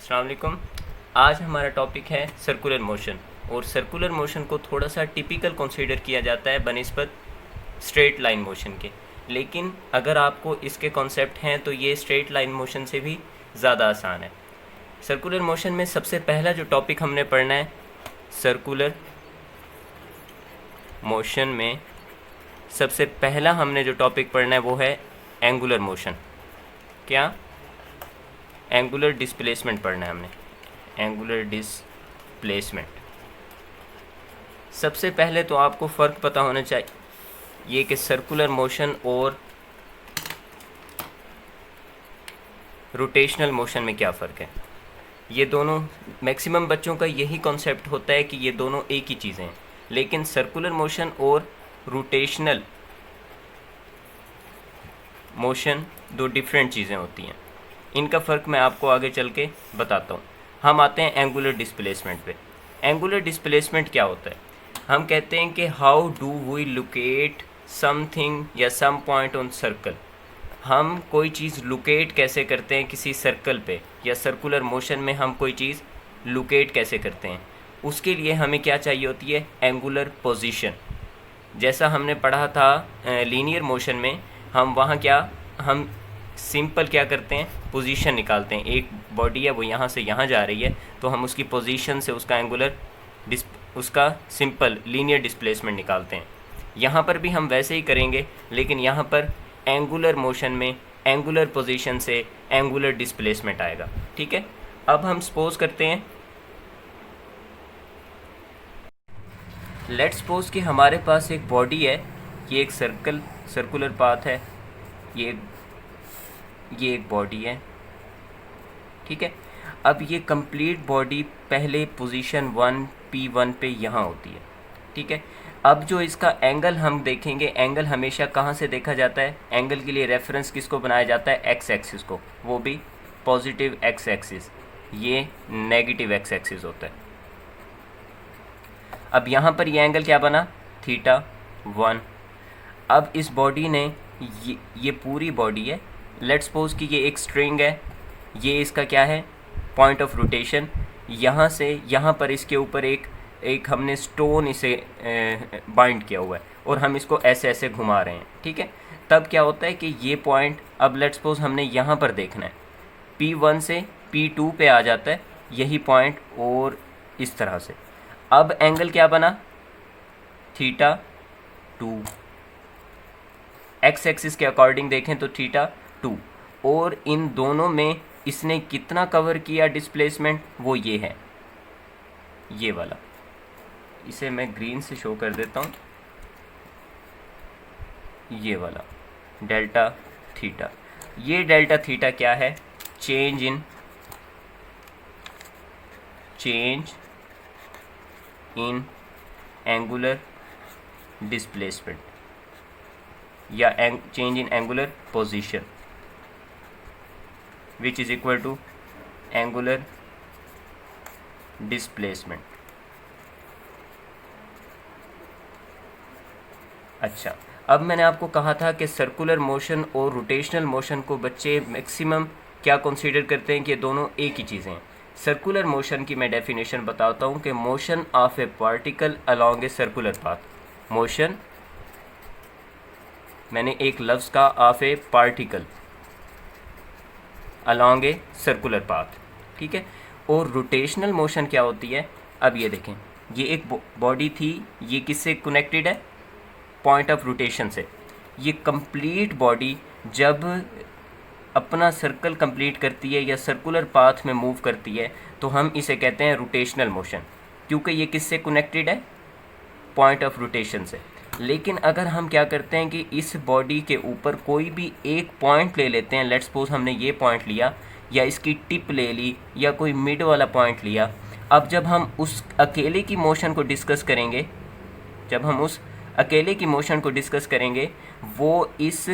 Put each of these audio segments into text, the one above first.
अस्सलाम वालेकुम। आज हमारा टॉपिक है सर्कुलर मोशन। और सर्कुलर मोशन को थोड़ा सा टिपिकल कंसीडर किया जाता है बनिस्बत स्ट्रेट लाइन मोशन के, लेकिन अगर आपको इसके कॉन्सेप्ट हैं तो ये स्ट्रेट लाइन मोशन से भी ज़्यादा आसान है। सर्कुलर मोशन में सबसे पहला जो टॉपिक हमने पढ़ना है, सर्कुलर मोशन में सबसे पहला हमने जो टॉपिक पढ़ना है वो है एंगुलर मोशन। क्या? एंगुलर डिस्प्लेसमेंट पढ़ना है हमने, एंगुलर डिस्प्लेसमेंट। सबसे पहले तो आपको फ़र्क पता होना चाहिए ये कि सर्कुलर मोशन और रोटेशनल मोशन में क्या फ़र्क है। ये दोनों मैक्सिमम बच्चों का यही कॉन्सेप्ट होता है कि ये दोनों एक ही चीज़ें हैं, लेकिन सर्कुलर मोशन और रोटेशनल मोशन दो डिफरेंट चीज़ें होती हैं। इनका फ़र्क मैं आपको आगे चल के बताता हूँ। हम आते हैं एंगुलर डिस्प्लेसमेंट पे। एंगुलर डिस्प्लेसमेंट क्या होता है? हम कहते हैं कि how do we locate something या सम पॉइंट ऑन सर्कल। हम कोई चीज़ लोकेट कैसे करते हैं किसी सर्कल पे, या सर्कुलर मोशन में हम कोई चीज़ लोकेट कैसे करते हैं। उसके लिए हमें क्या चाहिए होती है? Angular position. जैसा हमने पढ़ा था लीनियर मोशन में, हम वहाँ हम सिंपल क्या करते हैं? पोजीशन निकालते हैं। एक बॉडी है वो यहाँ से यहाँ जा रही है, तो हम उसकी पोजीशन से उसका सिंपल लीनियर डिस्प्लेसमेंट निकालते हैं। यहाँ पर भी हम वैसे ही करेंगे, लेकिन यहाँ पर एंगुलर मोशन में एंगुलर पोजीशन से एंगुलर डिस्प्लेसमेंट आएगा। ठीक है, अब हम सपोज करते हैं, लेट्स सपोज कि हमारे पास एक बॉडी है, ये एक सर्कुलर पाथ है, ये एक बॉडी है। ठीक है, अब ये कंप्लीट बॉडी पहले पोजीशन 1P1 पे यहाँ होती है। ठीक है, अब जो इसका एंगल हम देखेंगे, एंगल हमेशा कहाँ से देखा जाता है? एंगल के लिए रेफरेंस किसको बनाया जाता है? एक्स एक्सिस को, वो भी पॉजिटिव एक्स एक्सिस, ये नेगेटिव एक्स एक्सिस होता है। अब यहाँ पर ये एंगल क्या बना? θ1। अब इस बॉडी ने ये पूरी बॉडी है, लेट्स सपोज कि ये एक स्ट्रिंग है, ये इसका क्या है? Point of rotation. यहाँ से यहाँ पर इसके ऊपर एक हमने स्टोन इसे बाइंड किया हुआ है, और हम इसको ऐसे ऐसे घुमा रहे हैं। ठीक है, तब क्या होता है कि ये पॉइंट, अब लेट्स सपोज हमने यहाँ पर देखना है, P1 से P2 पे आ जाता है यही पॉइंट, और इस तरह से। अब एंगल क्या बना? θ2। एक्स एक्सिस के अकॉर्डिंग देखें तो θ2, और इन दोनों में इसने कितना कवर किया डिस्प्लेसमेंट? वो ये है, ये वाला। इसे मैं ग्रीन से शो कर देता हूँ, ये वाला डेल्टा थीटा। ये डेल्टा थीटा क्या है? चेंज इन एंगुलर डिस्प्लेसमेंट या change in angular position, which is equal to angular displacement. अच्छा, अब मैंने आपको कहा था कि सर्कुलर मोशन और रोटेशनल मोशन को बच्चे मैक्सिमम क्या कंसीडर करते हैं कि दोनों एक ही चीज़ें हैं। सर्कुलर मोशन की मैं डेफिनेशन बताता हूँ कि motion of A particle along a circular path. Motion, मैंने एक लफ्ज़ का of A particle along a circular path. ठीक है, और रोटेशनल मोशन क्या होती है? अब ये देखें, ये एक बॉडी थी, ये किससे कनेक्टेड है? पॉइंट ऑफ रोटेशन से। ये कंप्लीट बॉडी जब अपना सर्कल कंप्लीट करती है या सर्कुलर पाथ में मूव करती है, तो हम इसे कहते हैं रोटेशनल मोशन, क्योंकि ये किससे कनेक्टेड है? पॉइंट ऑफ रोटेशन से। लेकिन अगर हम क्या करते हैं कि इस बॉडी के ऊपर कोई भी एक पॉइंट ले लेते हैं, लेट्स सपोज हमने ये पॉइंट लिया, या इसकी टिप ले ली, या कोई मिड वाला पॉइंट लिया। अब जब हम उस अकेले की मोशन को डिस्कस करेंगे, वो इस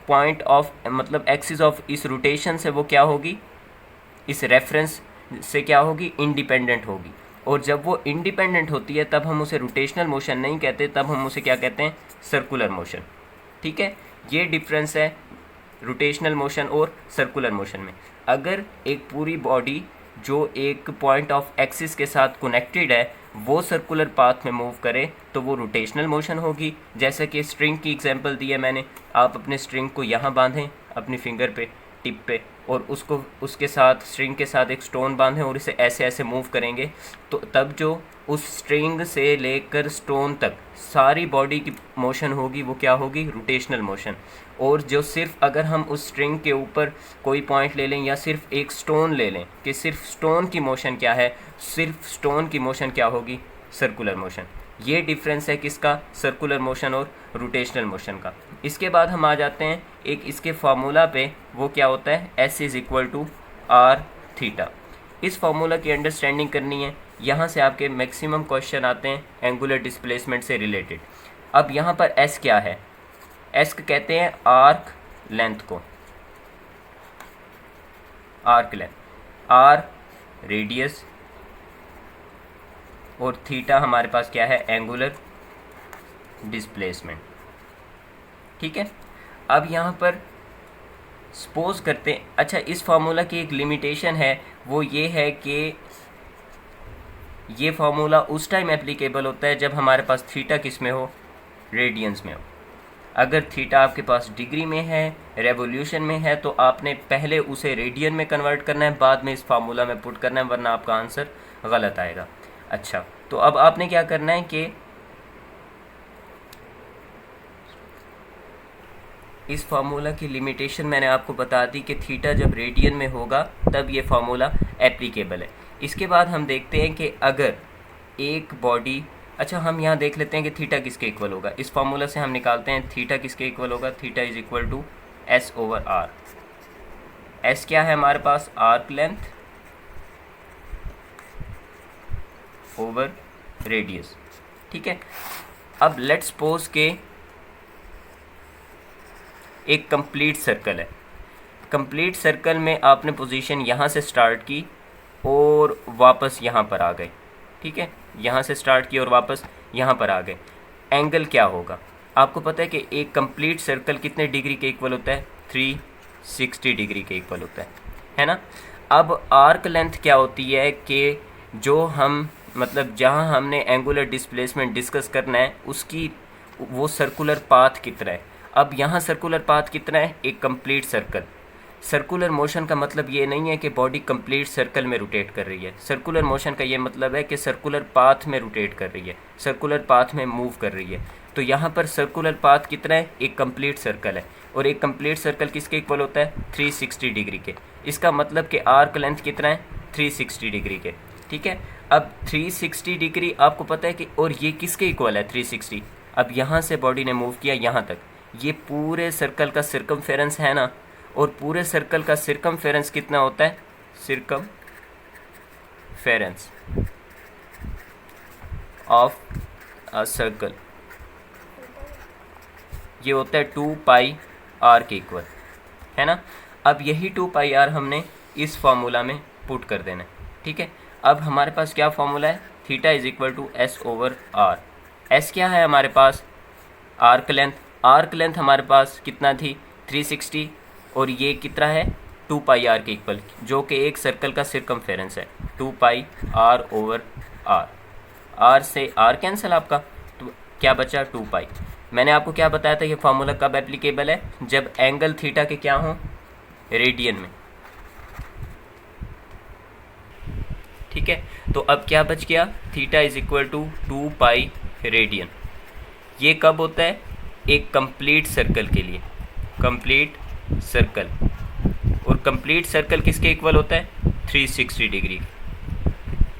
पॉइंट ऑफ मतलब एक्सिस ऑफ इस रोटेशन से वो क्या होगी? इस रेफरेंस से क्या होगी? इंडिपेंडेंट होगी। और जब वो इंडिपेंडेंट होती है तब हम उसे रोटेशनल मोशन नहीं कहते, तब हम उसे क्या कहते हैं? Circular motion. ठीक है, ये डिफरेंस है रोटेशनल मोशन और सर्कुलर मोशन में। अगर एक पूरी बॉडी जो एक पॉइंट ऑफ एक्सिस के साथ कनेक्टेड है वो सर्कुलर पाथ में मूव करे तो वो रोटेशनल मोशन होगी। जैसे कि स्ट्रिंग की एग्जांपल दी है मैंने, आप अपने स्ट्रिंग को यहाँ बांधें अपनी फिंगर पे, टिप पे, और उसको उसके साथ स्ट्रिंग के साथ एक स्टोन बांधें और इसे ऐसे ऐसे मूव करेंगे तो तब जो उस स्ट्रिंग से लेकर स्टोन तक सारी बॉडी की मोशन होगी वो क्या होगी, रोटेशनल मोशन। और जो सिर्फ अगर हम उस स्ट्रिंग के ऊपर कोई पॉइंट ले लें या सिर्फ एक स्टोन ले लें कि सिर्फ स्टोन की मोशन क्या है, सिर्फ स्टोन की मोशन क्या होगी, सर्कुलर मोशन। ये डिफरेंस है किसका, सर्कुलर मोशन और रोटेशनल मोशन का। इसके बाद हम आ जाते हैं एक इसके फार्मूला पे, वो क्या होता है, S is equal to R theta. इस फार्मूला की अंडरस्टैंडिंग करनी है, यहाँ से आपके मैक्सिमम क्वेश्चन आते हैं एंगुलर डिस्प्लेसमेंट से रिलेटेड। अब यहाँ पर S क्या है, S कहते हैं आर्क लेंथ को, आर्क लेंथ, R रेडियस और थीटा हमारे पास क्या है, एंगुलर डिस्प्लेसमेंट। ठीक है, अब यहाँ पर सपोज करते हैं, अच्छा इस फार्मूला की एक लिमिटेशन है, वो ये है कि ये फार्मूला उस टाइम एप्लीकेबल होता है जब हमारे पास थीटा किस में हो, रेडियंस में हो। अगर थीटा आपके पास डिग्री में है, रेवोल्यूशन में है, तो आपने पहले उसे रेडियन में कन्वर्ट करना है, बाद में इस फार्मूला में पुट करना है, वरना आपका आंसर गलत आएगा। अच्छा, तो अब आपने क्या करना है कि इस फार्मूला की लिमिटेशन मैंने आपको बता दी कि थीटा जब रेडियन में होगा तब ये फार्मूला एप्लीकेबल है। इसके बाद हम देखते हैं कि अगर एक बॉडी, अच्छा हम यहाँ देख लेते हैं कि थीटा किसके इक्वल होगा। इस फार्मूला से हम निकालते हैं थीटा किसके इक्वल होगा, theta is equal to S over R। S क्या है हमारे पास, आर्क लेंथ ओवर रेडियस। ठीक है, अब लेट्स सपोज के एक कंप्लीट सर्कल है, कंप्लीट सर्कल में आपने पोजीशन यहाँ से स्टार्ट की और वापस यहाँ पर आ गए। ठीक है, यहाँ से स्टार्ट की और वापस यहाँ पर आ गए। एंगल क्या होगा, आपको पता है कि एक कंप्लीट सर्कल कितने डिग्री के इक्वल होता है, 360 डिग्री के इक्वल होता है ना। अब आर्क लेंथ क्या होती है कि जो हम मतलब जहाँ हमने एंगुलर डिस्प्लेसमेंट डिस्कस करना है उसकी वो सर्कुलर पाथ कितना है। अब यहाँ सर्कुलर पाथ कितना है, एक कंप्लीट सर्कल। सर्कुलर मोशन का मतलब ये नहीं है कि बॉडी कंप्लीट सर्कल में रोटेट कर रही है, सर्कुलर मोशन का ये मतलब है कि सर्कुलर पाथ में रोटेट कर रही है, सर्कुलर पाथ में मूव कर रही है। तो यहाँ पर सर्कुलर पाथ कितना है, एक कंप्लीट सर्कल है, और एक कंप्लीट सर्कल किसके इक्वल होता है, 360 डिग्री के। इसका मतलब कि आर्क लेंथ कितना है, 360 डिग्री के। ठीक है, अब 360 डिग्री आपको पता है कि, और ये किसके इक्वल है 360। अब यहाँ से बॉडी ने मूव किया यहाँ तक, ये पूरे सर्कल का सर्कमफेरेंस है ना, और पूरे सर्कल का सर्कमफेरेंस कितना होता है, सर्कमफेरेंस ऑफ अ सर्कल ये होता है 2 पाई आर के इक्वल, है ना। अब यही 2 पाई आर हमने इस फार्मूला में पुट कर देना है। ठीक है, अब हमारे पास क्या फार्मूला है, theta is equal to S over R। S क्या है हमारे पास, आर्क लेंथ। आर्क लेंथ हमारे पास कितना थी, 360, और ये कितना है, 2 पाई आर के इक्वल, जो कि एक सर्कल का सर्कमफेरेंस है, 2 पाई आर ओवर आर। आर से आर कैंसिल आपका, तो क्या बचा, 2 पाई। मैंने आपको क्या बताया था, ये फार्मूला कब एप्लीकेबल है, जब एंगल थीटा के क्या हो, रेडियन में। ठीक है, तो अब क्या बच गया, theta is equal to 2 pi radian. ये कब होता है, एक कंप्लीट सर्कल के लिए, कंप्लीट सर्कल, और कंप्लीट सर्कल किसके इक्वल होता है, 360 डिग्री।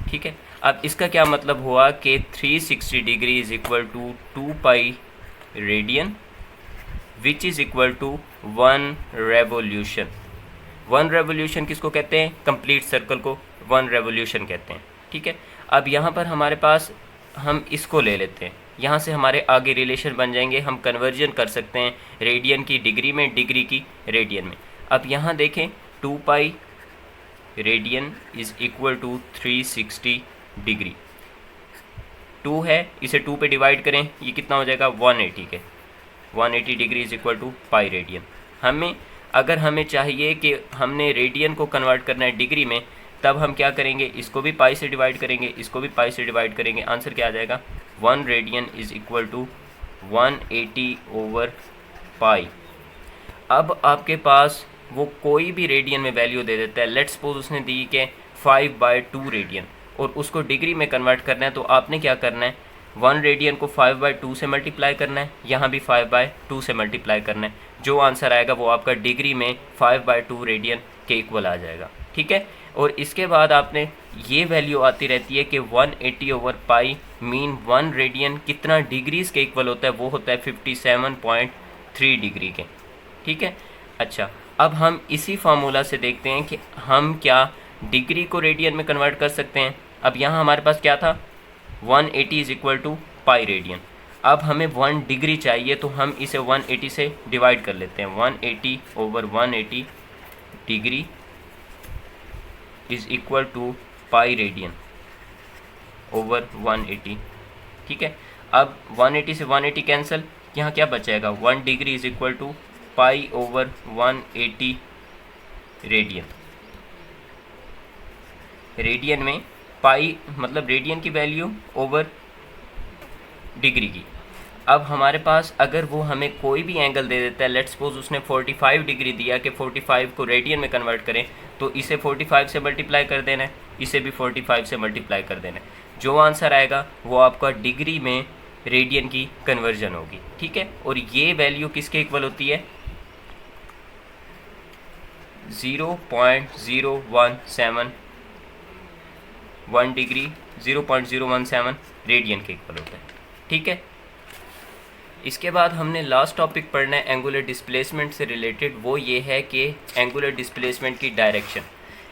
ठीक है, अब इसका क्या मतलब हुआ कि 360 degree is equal to 2 pi radian which is equal to 1 revolution. 1 revolution किसको कहते हैं, कंप्लीट सर्कल को 1 रेवोल्यूशन कहते हैं। ठीक है, अब यहाँ पर हमारे पास हम इसको ले लेते हैं, यहाँ से हमारे आगे रिलेशन बन जाएंगे, हम कन्वर्जन कर सकते हैं रेडियन की डिग्री में, डिग्री की रेडियन में। अब यहाँ देखें 2 pi radian is equal to 360 degree, 2 है, इसे 2 पे डिवाइड करें, ये कितना हो जाएगा, 180 के, 180 degree is equal to pi radian. अगर हमें चाहिए कि हमने रेडियन को कन्वर्ट करना है डिग्री में, तब हम क्या करेंगे, इसको भी पाई से डिवाइड करेंगे, इसको भी पाई से डिवाइड करेंगे, आंसर क्या आ जाएगा 1 radian is equal to 180 over pi. अब आपके पास वो कोई भी रेडियन में वैल्यू दे देता है, लेट्स सपोज उसने दी कि 5/2 रेडियन और उसको डिग्री में कन्वर्ट करना है, तो आपने क्या करना है 1 रेडियन को 5/2 से मल्टीप्लाई करना है, यहाँ भी 5/2 से मल्टीप्लाई करना है, जो आंसर आएगा वो आपका डिग्री में 5/2 रेडियन के इक्वल आ जाएगा। ठीक है, और इसके बाद आपने ये वैल्यू आती रहती है कि 180 ओवर पाई मीन 1 रेडियन कितना डिग्रीज के इक्वल होता है, वो होता है 57.3 डिग्री के। ठीक है, अच्छा अब हम इसी फार्मूला से देखते हैं कि हम क्या डिग्री को रेडियन में कन्वर्ट कर सकते हैं। अब यहाँ हमारे पास क्या था 180 is equal to pi radian, अब हमें 1 डिग्री चाहिए तो हम इसे 180 से डिवाइड कर लेते हैं, 180 over 180 degree is equal to pi radian over 180। ठीक है, अब 180 से 180 कैंसिल, यहाँ क्या बचेगा 1 degree is equal to pi over 180 radian. Radian में पाई मतलब रेडियन की वैल्यू ओवर डिग्री की। अब हमारे पास अगर वो हमें कोई भी एंगल दे देता है, लेट्स सपोज उसने 45 डिग्री दिया कि 45 को रेडियन में कन्वर्ट करें, तो इसे 45 से मल्टीप्लाई कर देना है, इसे भी 45 से मल्टीप्लाई कर देना है, जो आंसर आएगा वो आपका डिग्री में रेडियन की कन्वर्जन होगी। ठीक है, और ये वैल्यू किसके इक्वल होती है 0.017 1 डिग्री 0.017 रेडियन के इक्वल होता है। ठीक है, इसके बाद हमने लास्ट टॉपिक पढ़ना है एंगुलर डिस्प्लेसमेंट से रिलेटेड, वो ये है कि एंगुलर डिस्प्लेसमेंट की डायरेक्शन।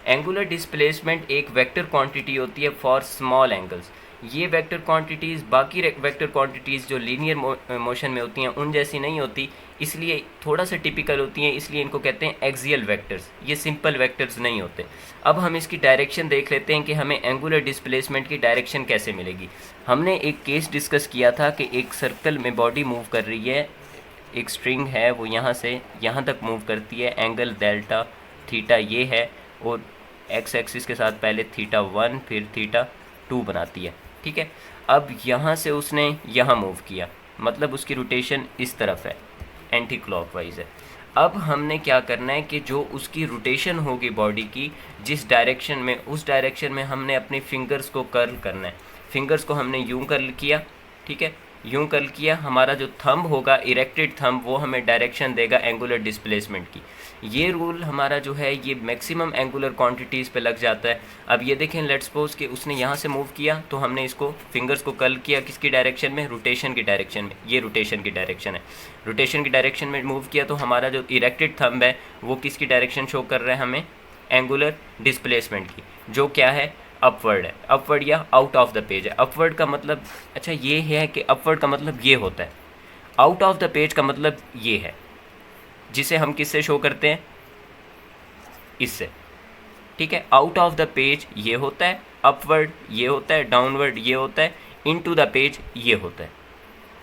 एंगुलर डिस्प्लेसमेंट एक वेक्टर क्वांटिटी होती है फॉर स्मॉल एंगल्स। ये वेक्टर क्वांटिटीज़ बाकी वेक्टर क्वांटिटीज़ जो लीनियर मोशन में होती हैं उन जैसी नहीं होती, इसलिए थोड़ा सा टिपिकल होती हैं, इसलिए इनको कहते हैं एक्सियल वेक्टर्स, ये सिंपल वेक्टर्स नहीं होते। अब हम इसकी डायरेक्शन देख लेते हैं कि हमें एंगुलर डिस्प्लेसमेंट की डायरेक्शन कैसे मिलेगी। हमने एक केस डिस्कस किया था कि एक सर्कल में बॉडी मूव कर रही है, एक स्ट्रिंग है वो यहाँ से यहाँ तक मूव करती है, एंगल डेल्टा थीटा ये है, और एक्स एक्सिस के साथ पहले θ1 फिर θ2 बनाती है। ठीक है, अब यहाँ से उसने यहाँ मूव किया, मतलब उसकी रोटेशन इस तरफ है, एंटी क्लॉकवाइज है। अब हमने क्या करना है कि जो उसकी रोटेशन होगी बॉडी की जिस डायरेक्शन में, उस डायरेक्शन में हमने अपने फिंगर्स को कर्ल करना है। फिंगर्स को हमने यूं कर्ल किया, ठीक है, यूं कर्ल किया, हमारा जो थंब होगा इरेक्टेड थंब वो हमें डायरेक्शन देगा एंगुलर डिस्प्लेसमेंट की। ये रूल हमारा जो है ये मैक्सिमम एंगुलर क्वांटिटीज़ पे लग जाता है। अब ये देखें, लेट्स सपोज कि उसने यहाँ से मूव किया तो हमने इसको फिंगर्स को कर्ल किया किसकी डायरेक्शन में, रोटेशन की डायरेक्शन में, ये रोटेशन की डायरेक्शन है। रोटेशन की डायरेक्शन में मूव किया तो हमारा जो इरेक्टेड थंब है वो किसकी डायरेक्शन शो कर रहा है हमें, एंगुलर डिस्प्लेसमेंट की, जो क्या है अपवर्ड है, अपवर्ड या आउट ऑफ द पेज है। अपवर्ड का मतलब, अच्छा ये है कि अपवर्ड का मतलब ये होता है, आउट ऑफ द पेज का मतलब ये है, जिसे हम किससे शो करते हैं, इससे। ठीक है, आउट ऑफ द पेज ये होता है, अपवर्ड ये होता है, डाउनवर्ड ये होता है, इनटू द पेज ये होता है।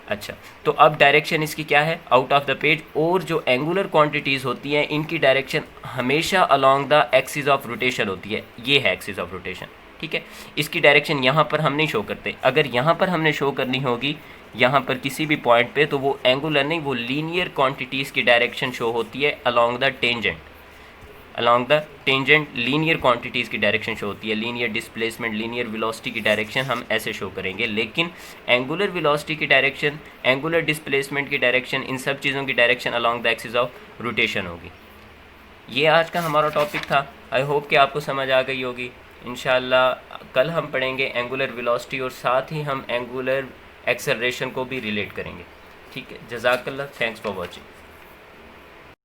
अच्छा, तो अब डायरेक्शन इसकी क्या है, आउट ऑफ द पेज। और जो एंगुलर क्वांटिटीज़ होती हैं इनकी डायरेक्शन हमेशा along the axis of rotation होती है, ये है एक्सिस ऑफ रोटेशन। ठीक है, इसकी डायरेक्शन यहाँ पर हम नहीं शो करते, अगर यहाँ पर हमने शो करनी होगी यहाँ पर किसी भी पॉइंट पे, तो वो एंगुलर नहीं, वो लीनियर क्वांटिटीज़ की डायरेक्शन शो होती है along the tangent, along the tangent linear quantities की डायरेक्शन शो होती है। लीनियर डिस्प्लेसमेंट, लीनियर वेलोसिटी की डायरेक्शन हम ऐसे शो करेंगे, लेकिन एंगुलर वेलोसिटी की डायरेक्शन, एंगुलर डिस्प्लेसमेंट की डायरेक्शन, इन सब चीज़ों की direction along the axis of rotation होगी। ये आज का हमारा टॉपिक था, आई होप कि आपको समझ आ गई होगी। इंशाल्लाह कल हम पढ़ेंगे एंगुलर वेलोसिटी और साथ ही हम एंगुलर एक्सेलरेशन को भी रिलेट करेंगे। ठीक है, जज़ाकल्लाह, थैंक्स फॉर वॉचिंग।